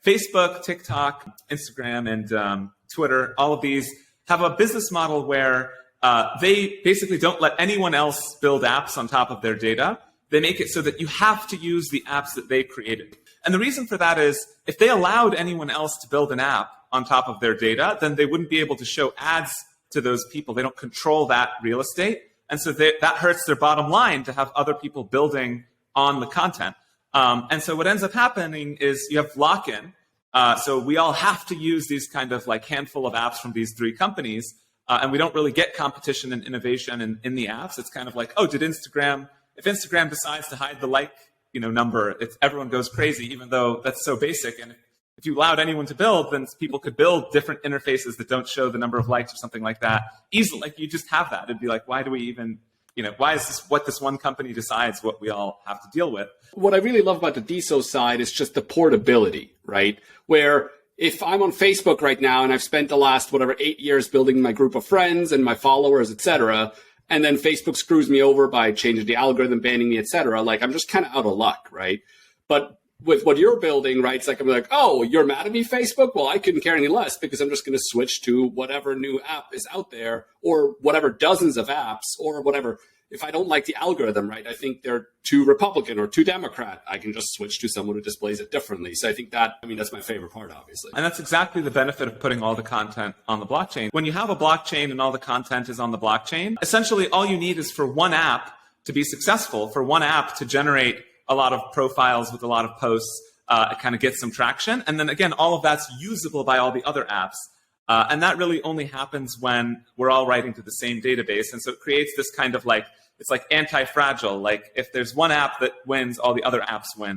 Facebook, TikTok, Instagram, and Twitter, all of these have a business model where they basically don't let anyone else build apps on top of their data. They make it so that you have to use the apps that they created. And the reason for that is if they allowed anyone else to build an app on top of their data, then they wouldn't be able to show ads to those people. They don't control that real estate. And so that hurts their bottom line to have other people building on the content. And so what ends up happening is you have lock-in. So we all have to use these kind of like handful of apps from these three companies. And we don't really get competition and innovation in the apps. It's kind of like, oh, if Instagram decides to hide the number, everyone goes crazy, even though that's so basic. And if you allowed anyone to build, then people could build different interfaces that don't show the number of likes or something like that easily. Like you just have that. It'd be like, why do we even, why is this what this one company decides what we all have to deal with? What I really love about the DeSo side is just the portability, right? Where if I'm on Facebook right now and I've spent the last, 8 years building my group of friends and my followers, etc., and then Facebook screws me over by changing the algorithm, banning me, etc., like I'm just kind of out of luck, right? But with what you're building, right, it's like I'm like, oh, you're mad at me, Facebook? Well, I couldn't care any less because I'm just going to switch to whatever new app is out there or whatever dozens of apps or whatever. If I don't like the algorithm, right, I think they're too Republican or too Democrat, I can just switch to someone who displays it differently. So I think that's my favorite part, obviously. And that's exactly the benefit of putting all the content on the blockchain. When you have a blockchain and all the content is on the blockchain, essentially all you need is for one app to be successful, for one app to generate a lot of profiles with a lot of posts, kind of get some traction. And then again, all of that's usable by all the other apps. And that really only happens when we're all writing to the same database. And so it creates this kind of like, it's like anti-fragile. Like if there's one app that wins, all the other apps win.